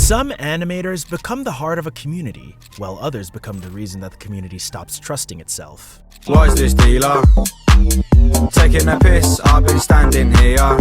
Some animators become the heart of a community, while others become the reason that the community stops trusting itself. What is this dealer? Taking a piss, I've been standing here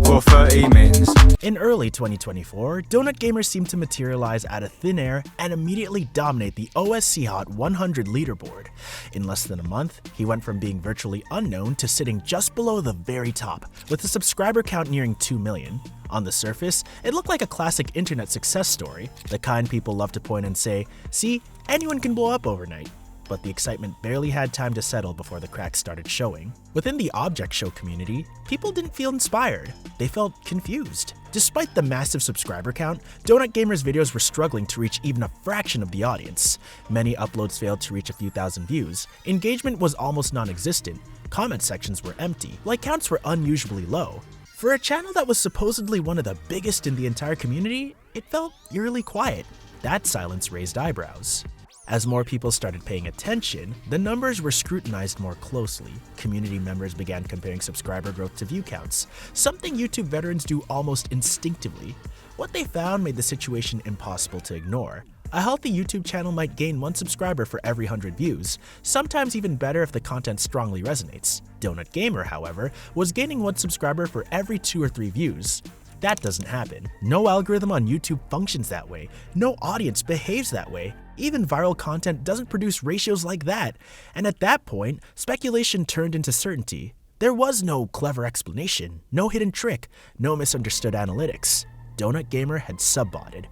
for 30 minutes. In early 2024, Donut Gamer seemed to materialize out of thin air and immediately dominate the OSC Hot 100 leaderboard. In less than a month, he went from being virtually unknown to sitting just below the very top, with a subscriber count nearing 2 million. On the surface, it looked like a classic internet success story, the kind people love to point and say, see, anyone can blow up overnight. But the excitement barely had time to settle before the cracks started showing. Within the object show community, people didn't feel inspired, they felt confused. Despite the massive subscriber count, Donut Gamer's videos were struggling to reach even a fraction of the audience. Many uploads failed to reach a few thousand views, engagement was almost non-existent, comment sections were empty, like counts were unusually low. For a channel that was supposedly one of the biggest in the entire community, it felt eerily quiet. That silence raised eyebrows. As more people started paying attention, the numbers were scrutinized more closely. Community members began comparing subscriber growth to view counts, something YouTube veterans do almost instinctively. What they found made the situation impossible to ignore. A healthy YouTube channel might gain 1 subscriber for every 100 views, sometimes even better if the content strongly resonates. Donut Gamer, however, was gaining 1 subscriber for every 2 or 3 views. That doesn't happen. No algorithm on YouTube functions that way. No audience behaves that way. Even viral content doesn't produce ratios like that. And at that point, speculation turned into certainty. There was no clever explanation, no hidden trick, no misunderstood analytics. Donut Gamer had subbotted.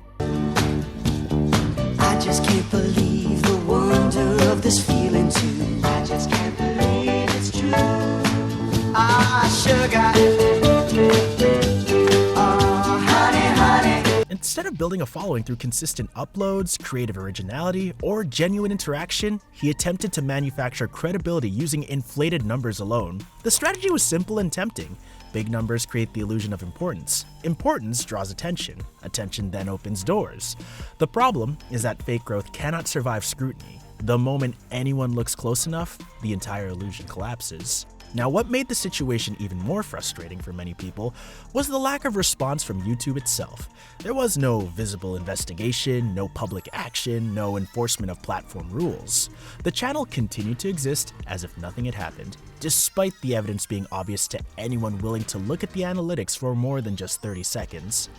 I just can't believe the wonder of this feeling too. I just can't believe it's true. Ah, sugar. Instead of building a following through consistent uploads, creative originality, or genuine interaction, he attempted to manufacture credibility using inflated numbers alone. The strategy was simple and tempting. Big numbers create the illusion of importance. Importance draws attention. Attention then opens doors. The problem is that fake growth cannot survive scrutiny. The moment anyone looks close enough, the entire illusion collapses. Now, what made the situation even more frustrating for many people was the lack of response from YouTube itself. There was no visible investigation, no public action, no enforcement of platform rules. The channel continued to exist as if nothing had happened, despite the evidence being obvious to anyone willing to look at the analytics for more than just 30 seconds.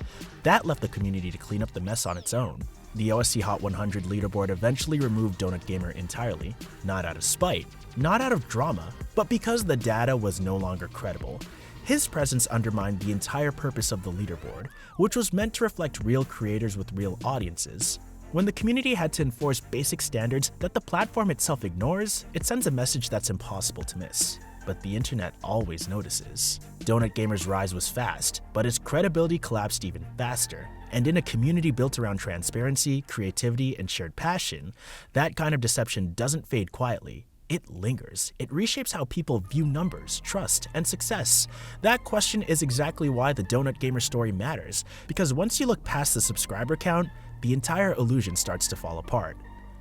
That left the community to clean up the mess on its own. The OSC Hot 100 leaderboard eventually removed Donut Gamer entirely, not out of spite, not out of drama, but because the data was no longer credible. His presence undermined the entire purpose of the leaderboard, which was meant to reflect real creators with real audiences. When the community had to enforce basic standards that the platform itself ignores, it sends a message that's impossible to miss. But the internet always notices. Donut Gamer's rise was fast, but his credibility collapsed even faster. And in a community built around transparency, creativity, and shared passion, that kind of deception doesn't fade quietly. It lingers. It reshapes how people view numbers, trust, and success. That question is exactly why the Donut Gamer story matters, because once you look past the subscriber count, the entire illusion starts to fall apart.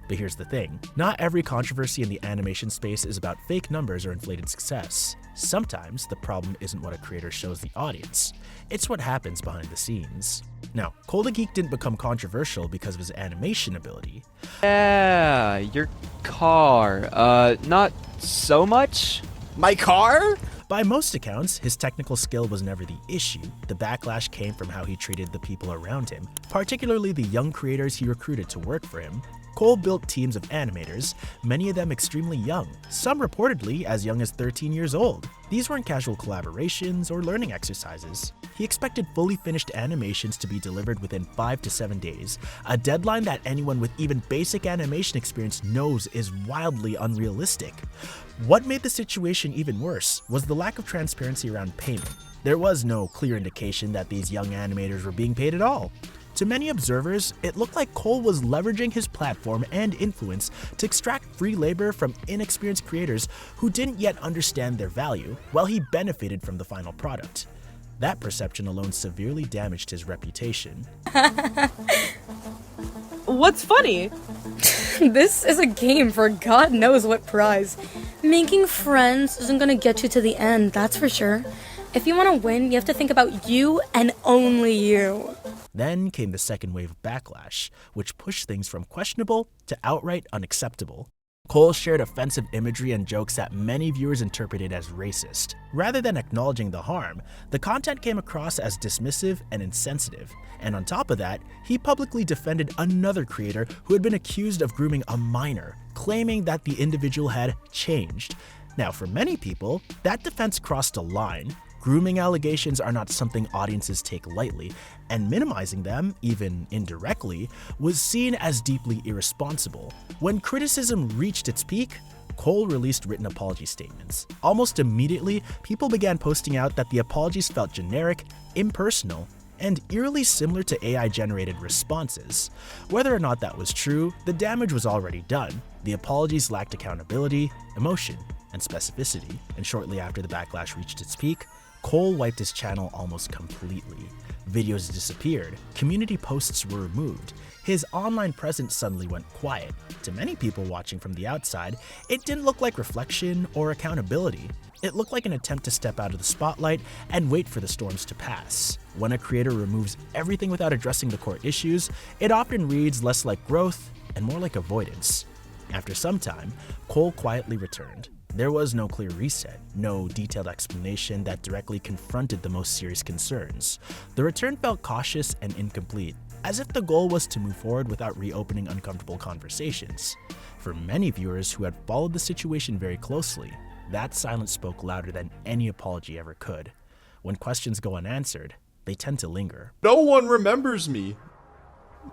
But here's the thing, not every controversy in the animation space is about fake numbers or inflated success. Sometimes the problem isn't what a creator shows the audience, it's what happens behind the scenes. Now, Cole the Geek didn't become controversial because of his animation ability. Yeah, your car, not so much? My car? By most accounts, his technical skill was never the issue. The backlash came from how he treated the people around him, particularly the young creators he recruited to work for him. Cole built teams of animators, many of them extremely young, some reportedly as young as 13 years old. These weren't casual collaborations or learning exercises. He expected fully finished animations to be delivered within 5 to 7 days, a deadline that anyone with even basic animation experience knows is wildly unrealistic. What made the situation even worse was the lack of transparency around payment. There was no clear indication that these young animators were being paid at all. To many observers, it looked like Cole was leveraging his platform and influence to extract free labor from inexperienced creators who didn't yet understand their value, while he benefited from the final product. That perception alone severely damaged his reputation. What's funny? This is a game for God knows what prize. Making friends isn't gonna get you to the end, that's for sure. If you want to win, you have to think about you and only you. Then came the second wave of backlash, which pushed things from questionable to outright unacceptable. Cole shared offensive imagery and jokes that many viewers interpreted as racist. Rather than acknowledging the harm, the content came across as dismissive and insensitive. And on top of that, he publicly defended another creator who had been accused of grooming a minor, claiming that the individual had changed. Now, for many people, that defense crossed a line. Grooming allegations are not something audiences take lightly, and minimizing them, even indirectly, was seen as deeply irresponsible. When criticism reached its peak, Cole released written apology statements. Almost immediately, people began posting out that the apologies felt generic, impersonal, and eerily similar to AI-generated responses. Whether or not that was true, the damage was already done. The apologies lacked accountability, emotion, and specificity, and shortly after the backlash reached its peak, Cole wiped his channel almost completely. Videos disappeared, community posts were removed, his online presence suddenly went quiet. To many people watching from the outside, it didn't look like reflection or accountability. It looked like an attempt to step out of the spotlight and wait for the storms to pass. When a creator removes everything without addressing the core issues, it often reads less like growth and more like avoidance. After some time, Cole quietly returned. There was no clear reset, no detailed explanation that directly confronted the most serious concerns. The return felt cautious and incomplete, as if the goal was to move forward without reopening uncomfortable conversations. For many viewers who had followed the situation very closely, that silence spoke louder than any apology ever could. When questions go unanswered, they tend to linger. No one remembers me.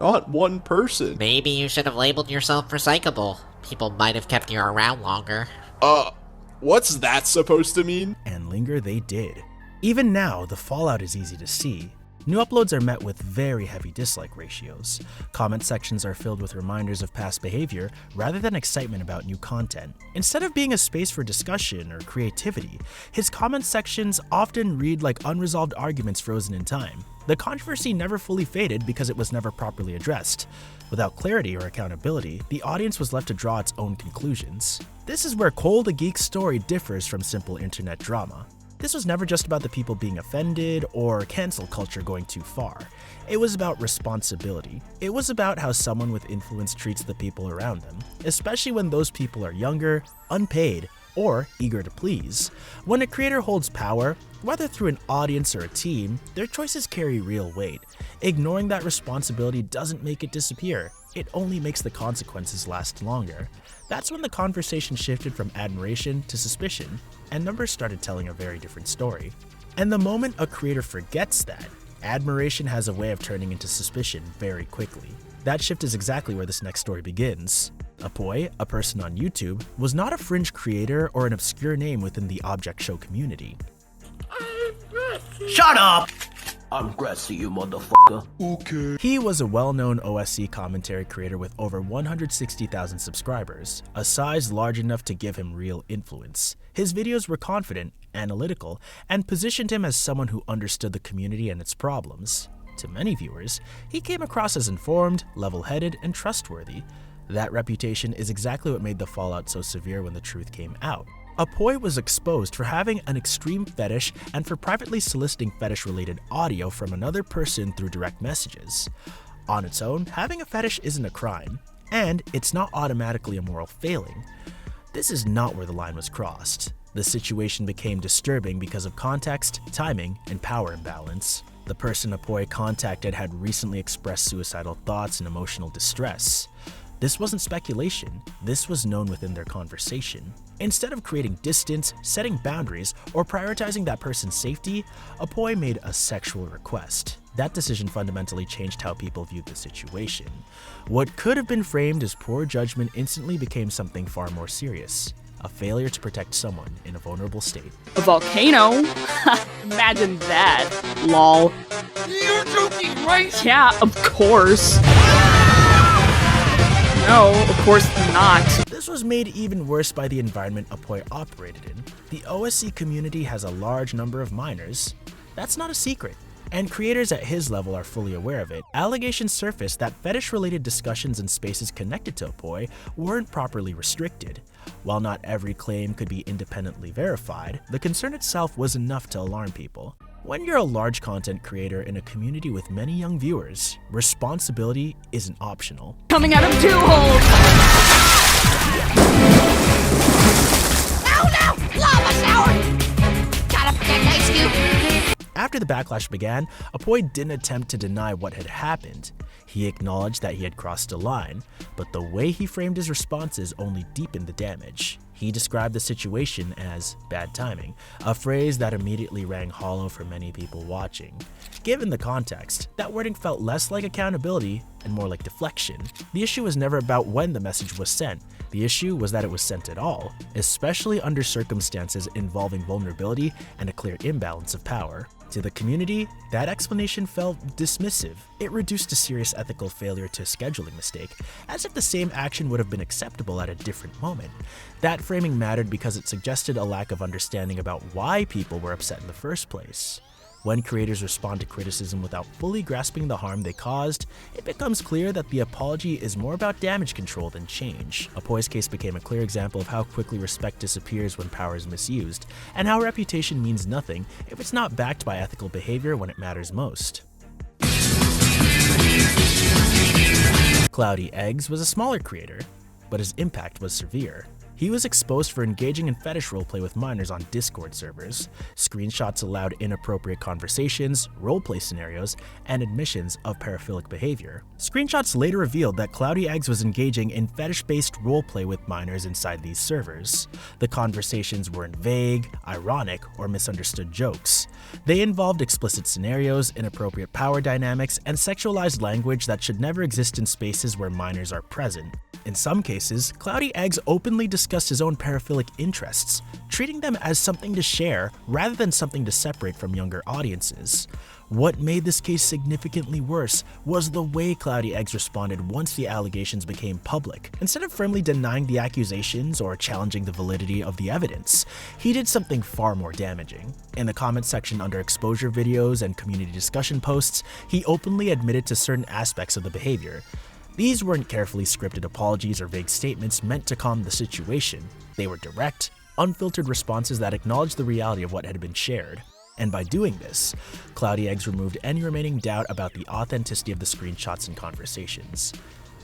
Not one person. Maybe you should have labeled yourself recyclable. People might have kept you around longer. What's that supposed to mean? And linger they did. Even now, the fallout is easy to see. New uploads are met with very heavy dislike ratios. Comment sections are filled with reminders of past behavior rather than excitement about new content. Instead of being a space for discussion or creativity, his comment sections often read like unresolved arguments frozen in time. The controversy never fully faded because it was never properly addressed. Without clarity or accountability, the audience was left to draw its own conclusions. This is where Cole the Geek's story differs from simple internet drama. This was never just about the people being offended or cancel culture going too far. It was about responsibility. It was about how someone with influence treats the people around them, especially when those people are younger, unpaid, or eager to please. When a creator holds power, whether through an audience or a team, their choices carry real weight. Ignoring that responsibility doesn't make it disappear. It only makes the consequences last longer. That's when the conversation shifted from admiration to suspicion, and numbers started telling a very different story. And the moment a creator forgets that, admiration has a way of turning into suspicion very quickly. That shift is exactly where this next story begins. APOY, a person on YouTube, was not a fringe creator or an obscure name within the object show community. Shut up! I'm Grassy, you motherfucker. Okay. He was a well-known OSC commentary creator with over 160,000 subscribers, a size large enough to give him real influence. His videos were confident, analytical, and positioned him as someone who understood the community and its problems. To many viewers, he came across as informed, level-headed, and trustworthy. That reputation is exactly what made the fallout so severe when the truth came out. APOY was exposed for having an extreme fetish and for privately soliciting fetish-related audio from another person through direct messages. On its own, having a fetish isn't a crime, and it's not automatically a moral failing. This is not where the line was crossed. The situation became disturbing because of context, timing, and power imbalance. The person APOY contacted had recently expressed suicidal thoughts and emotional distress. This wasn't speculation, this was known within their conversation. Instead of creating distance, setting boundaries, or prioritizing that person's safety, APOY made a sexual request. That decision fundamentally changed how people viewed the situation. What could have been framed as poor judgment instantly became something far more serious. A failure to protect someone in a vulnerable state. A volcano? Imagine that. Lol. You're joking, right? Yeah, of course. No, of course not. This was made even worse by the environment APOY operated in. The OSC community has a large number of minors. That's not a secret, and creators at his level are fully aware of it. Allegations surfaced that fetish-related discussions in spaces connected to APOY weren't properly restricted. While not every claim could be independently verified, the concern itself was enough to alarm people. When you're a large content creator in a community with many young viewers, responsibility isn't optional. Coming out of 2 holes! No! Lava shower! Gotta protect Ice Cube! After the backlash began, APOY didn't attempt to deny what had happened. He acknowledged that he had crossed a line, but the way he framed his responses only deepened the damage. He described the situation as bad timing, a phrase that immediately rang hollow for many people watching. Given the context, that wording felt less like accountability and more like deflection. The issue was never about when the message was sent. The issue was that it was sent at all, especially under circumstances involving vulnerability and a clear imbalance of power. To the community, that explanation felt dismissive. It reduced a serious ethical failure to a scheduling mistake, as if the same action would have been acceptable at a different moment. That framing mattered because it suggested a lack of understanding about why people were upset in the first place. When creators respond to criticism without fully grasping the harm they caused, it becomes clear that the apology is more about damage control than change. APOY's case became a clear example of how quickly respect disappears when power is misused, and how reputation means nothing if it's not backed by ethical behavior when it matters most. Cloudy Eggs was a smaller creator, but his impact was severe. He was exposed for engaging in fetish roleplay with minors on Discord servers. Screenshots allowed inappropriate conversations, roleplay scenarios, and admissions of paraphilic behavior. Screenshots later revealed that Cloudy Eggs was engaging in fetish-based roleplay with minors inside these servers. The conversations weren't vague, ironic, or misunderstood jokes. They involved explicit scenarios, inappropriate power dynamics, and sexualized language that should never exist in spaces where minors are present. In some cases, Cloudy Eggs openly discussed his own paraphilic interests, treating them as something to share rather than something to separate from younger audiences. What made this case significantly worse was the way Cloudy Eggs responded once the allegations became public. Instead of firmly denying the accusations or challenging the validity of the evidence, he did something far more damaging. In the comment section under exposure videos and community discussion posts, he openly admitted to certain aspects of the behavior. These weren't carefully scripted apologies or vague statements meant to calm the situation. They were direct, unfiltered responses that acknowledged the reality of what had been shared. And by doing this, Cloudy Eggs removed any remaining doubt about the authenticity of the screenshots and conversations.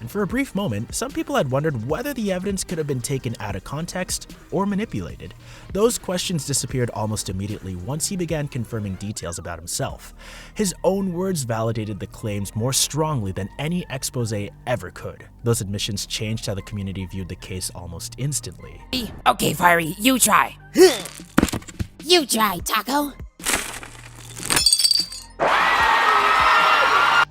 And for a brief moment, some people had wondered whether the evidence could have been taken out of context or manipulated. Those questions disappeared almost immediately once he began confirming details about himself. His own words validated the claims more strongly than any expose ever could. Those admissions changed how the community viewed the case almost instantly. Okay, Fiery, you try. You try, Taco.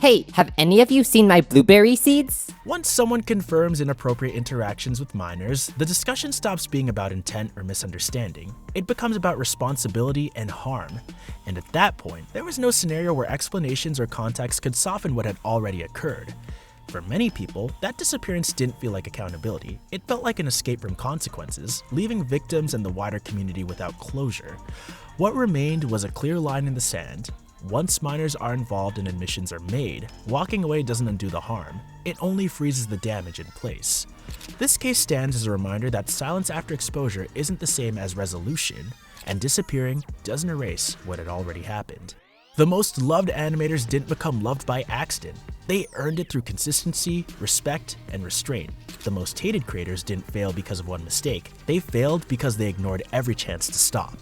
Hey, have any of you seen my blueberry seeds? Once someone confirms inappropriate interactions with minors, the discussion stops being about intent or misunderstanding. It becomes about responsibility and harm. And at that point, there was no scenario where explanations or context could soften what had already occurred. For many people, that disappearance didn't feel like accountability. It felt like an escape from consequences, leaving victims and the wider community without closure. What remained was a clear line in the sand. Once minors are involved and admissions are made, walking away doesn't undo the harm. It only freezes the damage in place. This case stands as a reminder that silence after exposure isn't the same as resolution, and disappearing doesn't erase what had already happened. The most loved animators didn't become loved by accident. They earned it through consistency, respect, and restraint. The most hated creators didn't fail because of one mistake. They failed because they ignored every chance to stop.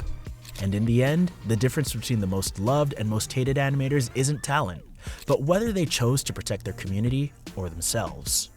And in the end, the difference between the most loved and most hated animators isn't talent, but whether they chose to protect their community or themselves.